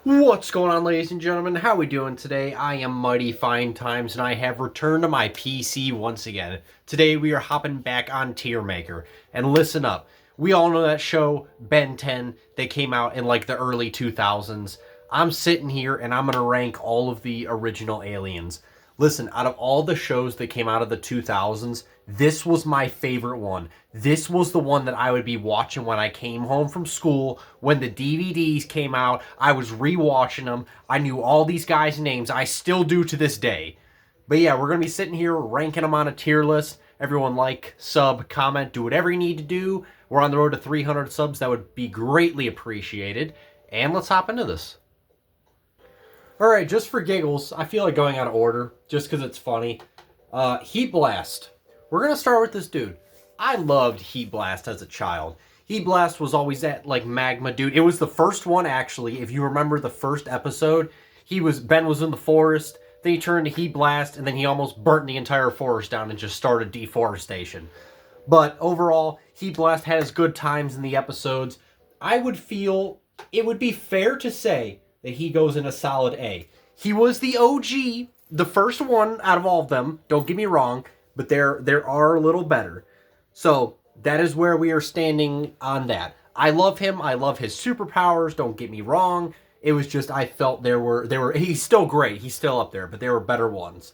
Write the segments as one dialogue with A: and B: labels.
A: What's going on, ladies and gentlemen? How we doing today? I am Mighty Fine Times, and I have returned to my PC once again. Today we are hopping back on Tier Maker. And listen up. We all know that show, Ben 10, that came out in like the early 2000s. I'm sitting here and I'm going to rank all of the original Aliens. Listen, out of all the shows that came out of the 2000s, this was my favorite one. This was the one that I would be watching when I came home from school. When the DVDs came out, I was rewatching them. I knew all these guys' names. I still do to this day. But yeah, we're going to be sitting here ranking them on a tier list. Everyone like, sub, comment, do whatever you need to do. We're on the road to 300 subs. That would be greatly appreciated. And let's hop into this. Alright, just for giggles, I feel like going out of order, just because it's funny. Heat Blast. We're going to start with this dude. I loved Heat Blast as a child. Heat Blast was always that, like, magma dude. It was the first one, actually. If you remember the first episode, Ben was in the forest, then he turned to Heat Blast, and then he almost burnt the entire forest down and just started deforestation. But overall, Heat Blast had his good times in the episodes. I would feel it would be fair to say that he goes in a solid A. He was the OG, the first one out of all of them. Don't get me wrong, but there are a little better. So that is where we are standing on that. I love him. I love his superpowers. Don't get me wrong. It was just I felt there were. He's still great. He's still up there, but there were better ones.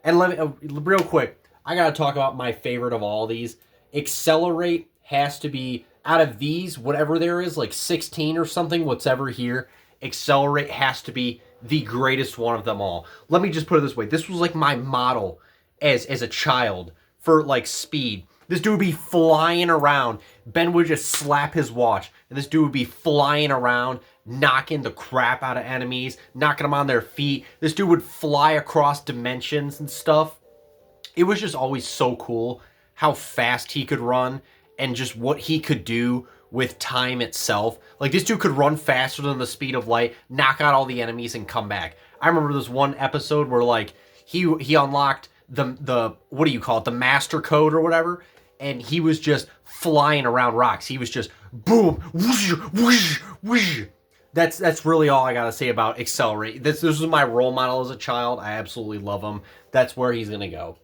A: And let me real quick. I gotta talk about my favorite of all these. Accelerate has to be out of these, whatever there is, like 16 or something, whatever here. Accelerate has to be the greatest one of them all. Let me just put it this way. This was like my model as a child for like speed. This dude would be flying around. Ben would just slap his watch, and this dude would be flying around, knocking the crap out of enemies, knocking them on their feet. This dude would fly across dimensions and stuff. It was just always so cool how fast he could run and just what he could do with time itself. Like, this dude could run faster than the speed of light, knock out all the enemies, and come back. I remember this one episode where, like, he unlocked the what do you call it, the master code or whatever, and he was just flying around rocks. He was just boom, whoosh, whoosh, whoosh. That's really all I gotta say about Accelerate. This was my role model as a child. I absolutely love him. That's where he's gonna go.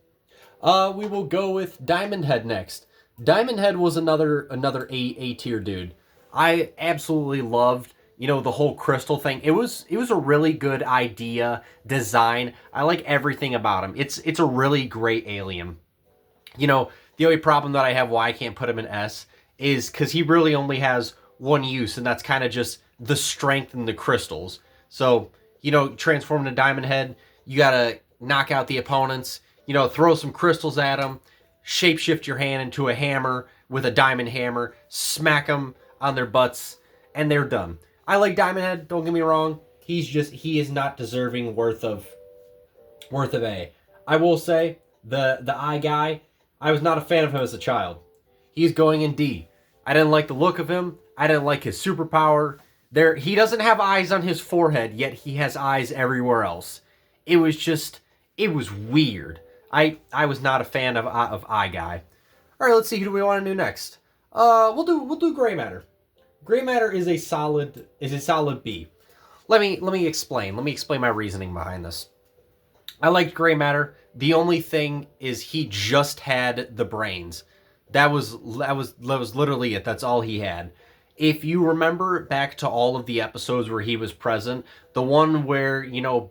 A: We will go with Diamond Head next. Diamond Head was another A tier dude. I absolutely loved, the whole crystal thing. It was a really good idea, design. I like everything about him. It's a really great alien. The only problem that I have why I can't put him in S is because he really only has one use, and that's kind of just the strength in the crystals. So, transform into Diamond Head, you gotta knock out the opponents, throw some crystals at them, shapeshift your hand into a hammer with a diamond hammer, smack them on their butts, and they're done. I like Diamond Head, don't get me wrong. He is not deserving worth of A. I will say, the eye guy, I was not a fan of him as a child. He's going in D. I didn't like the look of him. I didn't like his superpower. He doesn't have eyes on his forehead, yet he has eyes everywhere else. It was weird. I was not a fan of Eye Guy. All right, let's see who do we want to do next. We'll do Gray Matter. Gray Matter is a solid B. Let me explain. Let me explain my reasoning behind this. I liked Gray Matter. The only thing is he just had the brains. That was literally it. That's all he had. If you remember back to all of the episodes where he was present, the one where,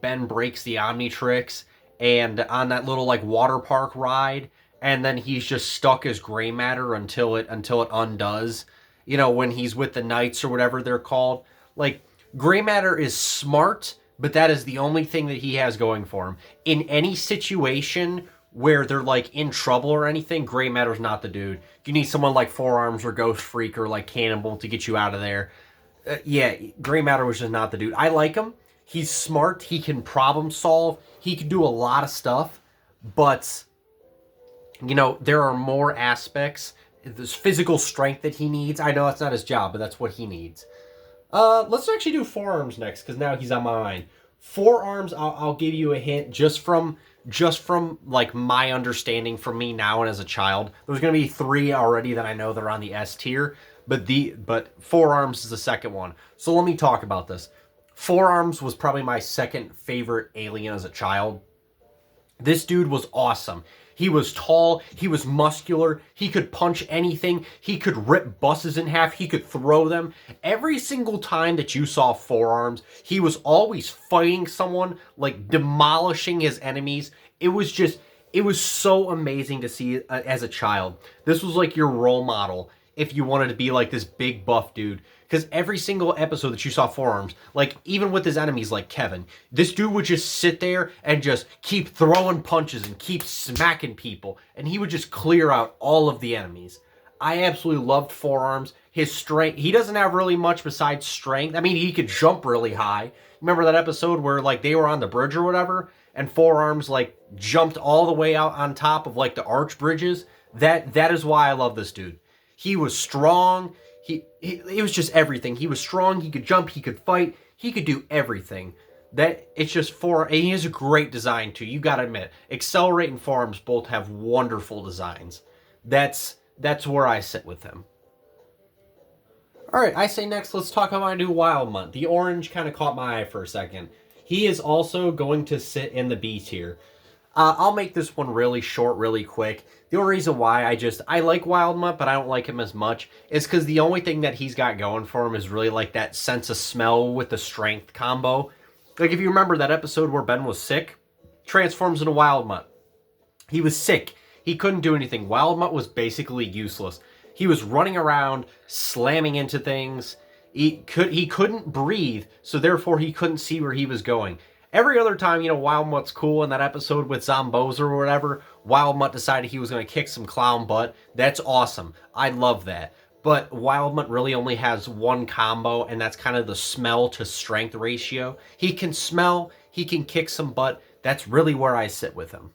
A: Ben breaks the Omnitrix and on that little like water park ride, and then he's just stuck as gray matter until it undoes, when he's with the knights or whatever they're called. Like, gray matter is smart, but that is the only thing that he has going for him. In any situation where they're like in trouble or anything, gray matter's not the dude. You need someone like Four Arms or Ghost Freak or like Cannibal to get you out of there. Yeah, gray matter was just not the dude. I like him. He's smart. He can problem solve. He can do a lot of stuff. But, there are more aspects. There's physical strength that he needs. I know that's not his job, but that's what he needs. Let's actually do Four Arms next, because now he's on my mind. Four Arms, I'll give you a hint just from like my understanding from me now and as a child. There's going to be 3 already that I know that are on the S tier, but Four Arms is the second one. So let me talk about this. Forearms was probably my second favorite alien as a child. This dude was awesome. He was tall, he was muscular, he could punch anything, he could rip buses in half, he could throw them. Every single time that you saw Forearms, he was always fighting someone, like demolishing his enemies. It was so amazing to see as a child. This was like your role model if you wanted to be like this big buff dude. Because every single episode that you saw Forearms, like even with his enemies like Kevin, this dude would just sit there and just keep throwing punches and keep smacking people. And he would just clear out all of the enemies. I absolutely loved Forearms. His strength, he doesn't have really much besides strength. I mean, he could jump really high. Remember that episode where like they were on the bridge or whatever? And Forearms like jumped all the way out on top of like the arch bridges? That is why I love this dude. He was strong. He was just everything. He was strong. He could jump. He could fight. He could do everything. That it's just and he has a great design too. You gotta admit, Accelerate and Forearms both have wonderful designs. That's where I sit with him. All right, I say next. Let's talk about my new Wildmutt. The orange kind of caught my eye for a second. He is also going to sit in the B tier. I'll make this one really short, really quick. The only reason why I like Wildmutt, but I don't like him as much, is because the only thing that he's got going for him is really like that sense of smell with the strength combo. Like if you remember that episode where Ben was sick, transforms into Wildmutt. He was sick. He couldn't do anything. Wildmutt was basically useless. He was running around, slamming into things. He couldn't breathe, so therefore he couldn't see where he was going. Every other time, Wildmutt's cool in that episode with Zombozo or whatever, Wildmutt decided he was going to kick some clown butt. That's awesome. I love that. But Wildmutt really only has one combo, and that's kind of the smell to strength ratio. He can smell, he can kick some butt. That's really where I sit with him.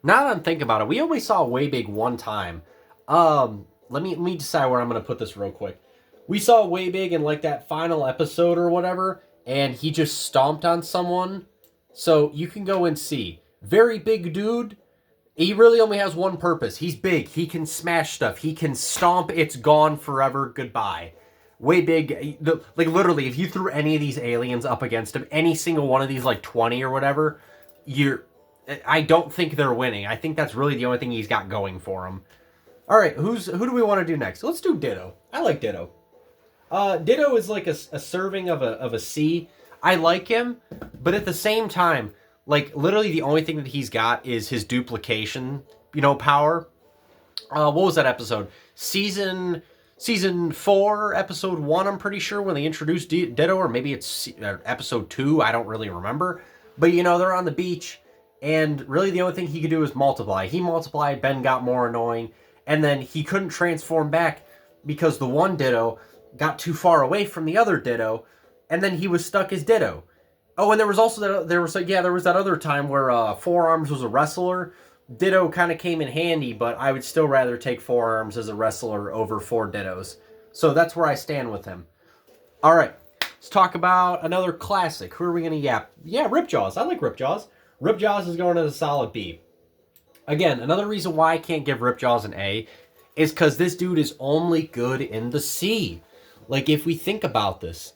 A: Now that I'm thinking about it, we only saw Waybig one time. Let me decide where I'm going to put this real quick. We saw Waybig in like that final episode or whatever, and he just stomped on someone. So you can go and see. Very big dude. He really only has one purpose. He's big. He can smash stuff. He can stomp. It's gone forever. Goodbye. Waybig. Like literally, if you threw any of these aliens up against him, any single one of these like 20 or whatever, I don't think they're winning. I think that's really the only thing he's got going for him. All right, who do we want to do next? Let's do Ditto. I like Ditto. Ditto is like a serving of a C. I like him, but at the same time, like literally the only thing that he's got is his duplication, power. What was that episode? Season 4, episode 1, I'm pretty sure, when they introduced Ditto, or maybe it's episode 2, I don't really remember. But they're on the beach, and really the only thing he could do is multiply. He multiplied, Ben got more annoying, and then he couldn't transform back because the one Ditto got too far away from the other Ditto, and then he was stuck as Ditto. Oh, and there was also there was that other time where Forearms was a wrestler. Ditto kind of came in handy, but I would still rather take Forearms as a wrestler over 4 Dittos. So that's where I stand with him. All right, let's talk about another classic. Who are we gonna yap? Yeah, Ripjaws. I like Ripjaws. Ripjaws is going to the solid B. Again, another reason why I can't give Ripjaws an A is because this dude is only good in the C. Like, if we think about this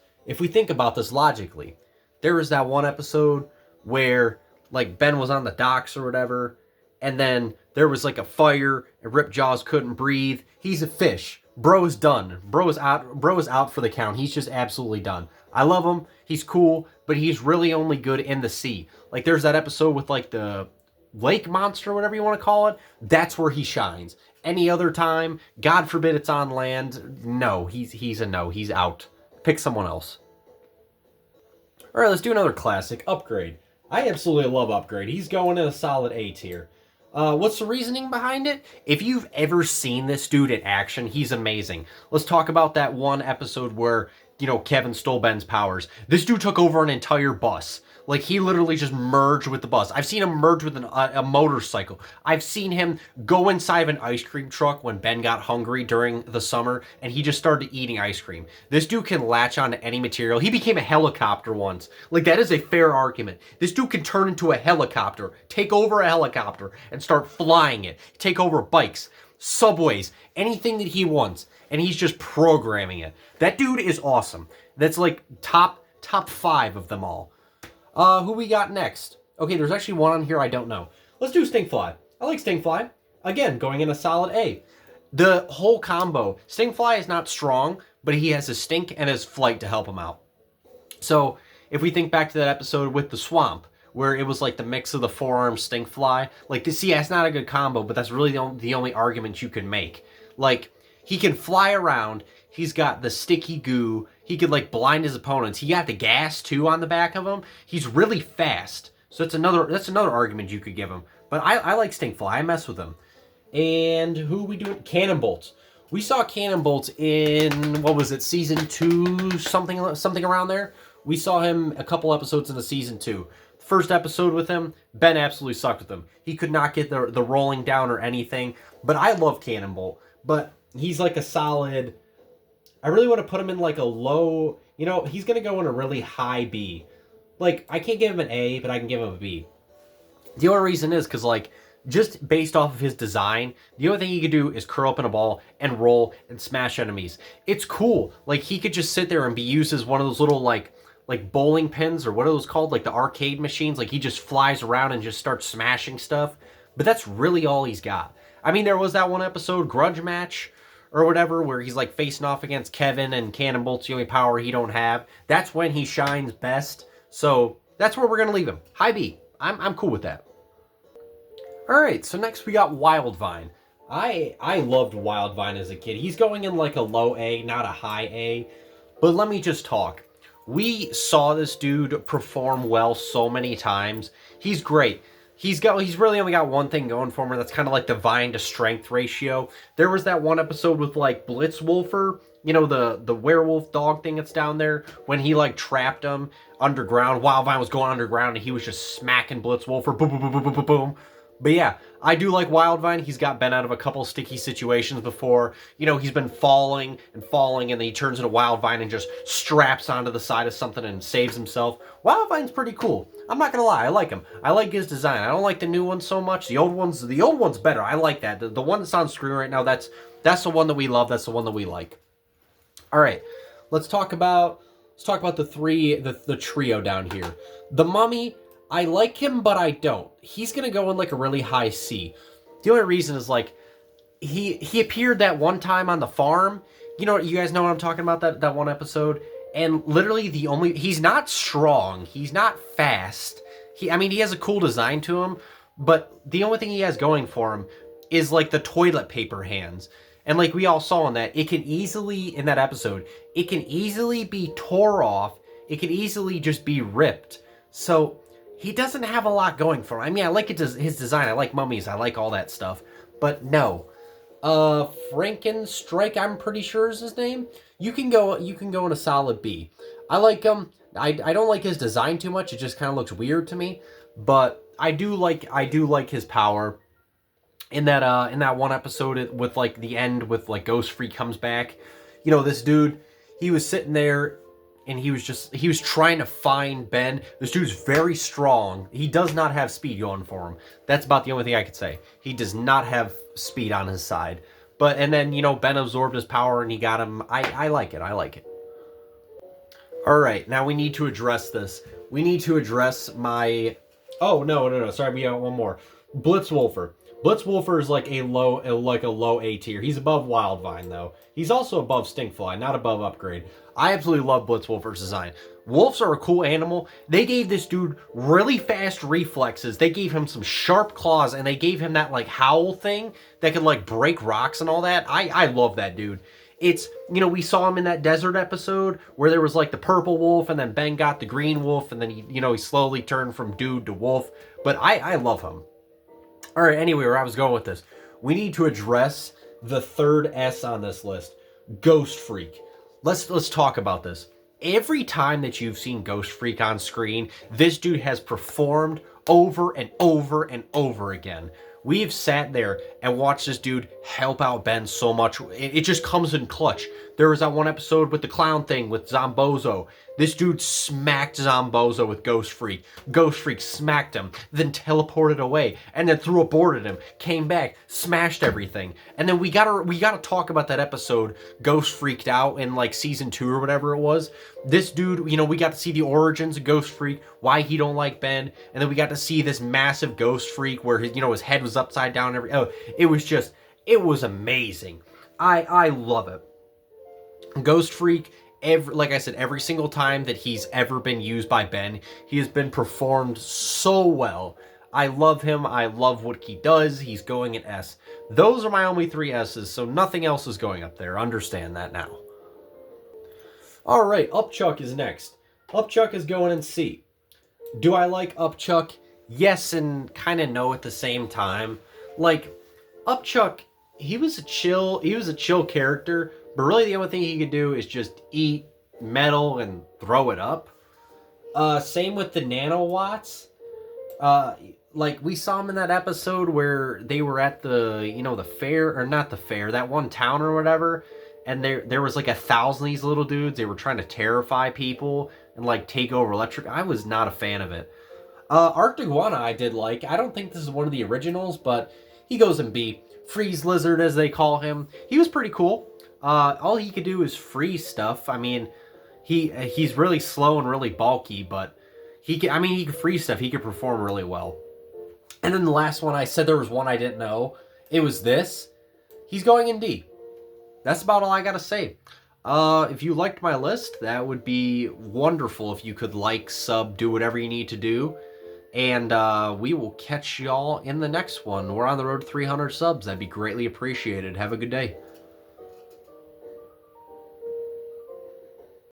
A: logically, there was that one episode where, like, Ben was on the docks or whatever, and then there was, like, a fire, and Ripjaws couldn't breathe. He's a fish. Bro is done. Bro is out for the count. He's just absolutely done. I love him. He's cool, but he's really only good in the sea. Like, there's that episode with, like, the lake monster, whatever you want to call it. That's where he shines. Any other time, God forbid it's on land, no, he's a no. He's out. Pick someone else. All right, let's do another classic, Upgrade. I absolutely love Upgrade. He's going in a solid A tier. What's the reasoning behind it? If you've ever seen this dude in action, he's amazing. Let's talk about that one episode where, Kevin stole Ben's powers. This dude took over an entire bus. Like, he literally just merged with the bus. I've seen him merge with a motorcycle. I've seen him go inside of an ice cream truck when Ben got hungry during the summer, and he just started eating ice cream. This dude can latch onto any material. He became a helicopter once. Like, that is a fair argument. This dude can turn into a helicopter, take over a helicopter, and start flying it. Take over bikes, subways, anything that he wants, and he's just programming it. That dude is awesome. That's like top Top 5 of them all. Who we got next? Okay, there's actually one on here I don't know. Let's do Stinkfly. I like Stinkfly. Again, going in a solid A. The whole combo. Stinkfly is not strong, but he has his stink and his flight to help him out. So, if we think back to that episode with the swamp, where it was like the mix of the four-arm Stinkfly, like, see, that's not a good combo, but that's really the only argument you can make. Like, he can fly around, he's got the sticky goo, he could, like, blind his opponents, he got the gas, too, on the back of him, he's really fast, so that's another argument you could give him. But I like Stinkfly, I mess with him. And who we doing? Cannonbolts. We saw Cannonbolts in, what was it, season 2, something around there. We saw him a couple episodes into season 2. First episode with him, Ben absolutely sucked with him. He could not get the rolling down or anything. But I love Cannonbolt. But he's like a solid, I really want to put him in like a low, he's going to go in a really high B. Like, I can't give him an A, but I can give him a B. The only reason is because, like, just based off of his design, the only thing he could do is curl up in a ball and roll and smash enemies. It's cool. Like, he could just sit there and be used as one of those little, like bowling pins, or what are those called? Like the arcade machines. Like, he just flies around and just starts smashing stuff. But that's really all he's got. I mean, there was that one episode, Grudge Match, or whatever, where he's, like, facing off against Kevin and Cannonbolt's the only power he don't have. That's when he shines best. So, that's where we're going to leave him. High B. I'm cool with that. Alright, so next we got Wildvine. I loved Wildvine as a kid. He's going in like a low A, not a high A. But let me just talk. We saw this dude perform well so many times. He's great. He's really only got one thing going for him, and that's kind of like the Vine to strength ratio. There was that one episode with, like, Blitzwolfer, the werewolf dog thing that's down there, when he, like, trapped him underground. Wildvine was going underground, and he was just smacking Blitzwolfer, boom, boom, boom, boom, boom, boom, boom. But yeah, I do like Wildvine. He's got Ben out of a couple sticky situations before. He's been falling, and then he turns into Wildvine and just straps onto the side of something and saves himself. Wildvine's pretty cool. I'm not gonna lie, I like him. I like his design. I don't like the new one so much. The old one's better. I like that. The one that's on screen right now, that's the one that we love. That's the one that we like. All right, let's talk about the trio down here. The Mummy, I like him, but I don't. He's going to go in like a really high C. The only reason is, like, he appeared that one time on the farm. You guys know what I'm talking about, that one episode? And literally he's not strong. He's not fast. He has a cool design to him, but the only thing he has going for him is, like, the toilet paper hands. And like we all saw in that, in that episode, it can easily be tore off. It can easily just be ripped. So he doesn't have a lot going for him. I like his design. I like mummies. I like all that stuff. But no. Frankenstrike, I'm pretty sure is his name. You can go in a solid B. I like him. I don't like his design too much. It just kind of looks weird to me. But I do like his power. In that one episode with, like, the end with, like, Ghost Freak comes back. This dude, he was sitting there and he was trying to find Ben. This dude's very strong. He does not have speed going for him. That's about the only thing I could say. He does not have speed on his side. And then, Ben absorbed his power and he got him. I like it. I like it. Alright, now we need to address this. We need to address my... Oh, no. Sorry, we got one more. Blitzwolfer. Blitzwolfer is like a low A tier. He's above Wildvine, though. He's also above Stinkfly, not above Upgrade. I absolutely love Blitzwolfer's design. Wolves are a cool animal. They gave this dude really fast reflexes. They gave him some sharp claws, and they gave him that, like, howl thing that could, like, break rocks and all that. I love that dude. It's, we saw him in that desert episode where there was, like, the purple wolf, and then Ben got the green wolf, and then he slowly turned from dude to wolf. But I love him. All right, anyway, where I was going with this. We need to address the third S on this list, Ghost Freak. Let's talk about this. Every time that you've seen Ghost Freak on screen, this dude has performed over and over and over again. We've sat there and watched this dude help out Ben so much. It just comes in clutch. There was that one episode with the clown thing with Zombozo. This dude smacked Zombozo with Ghost Freak. Ghost Freak smacked him, then teleported away, and then threw a board at him, came back, smashed everything. And then we gotta talk about that episode, Ghost Freaked Out, in like season 2 or whatever it was. This dude, you know, we got to see the origins of Ghost Freak, why he don't like Ben, and then we got to see this massive Ghost Freak where his, you know, his head was upside down. It was amazing. I love it. Ghost Freak, like I said, every single time that he's ever been used by Ben, he has been performed so well. I love him. I love what he does. He's going an S. Those are my only 3 S's, so nothing else is going up there. Understand that now. Alright, Upchuck is next. Upchuck is going in C. Do I like Upchuck? Yes and kind of no at the same time. Like, Upchuck, he was a chill character, but really the only thing he could do is just eat metal and throw it up. Same with the nanowatts. Like, we saw him in that episode where they were at the, you know, the fair, or not the fair, that one town or whatever, and there was like 1,000 of these little dudes. They were trying to terrify people and like take over electric. I was not a fan of it. Arctic Iguana I did like. I don't think this is one of the originals, but he goes in B. Freeze Lizard, as they call him. He was pretty cool. All he could do is freeze stuff. I mean, he's really slow and really bulky, but he could freeze stuff. He could perform really well. And then the last one, I said there was one I didn't know. It was this. He's going in D. That's about all I gotta say. If you liked my list, that would be wonderful if you could like, sub, do whatever you need to do. And we will catch y'all in the next one. We're on the road to 300 subs. That'd be greatly appreciated. Have a good day.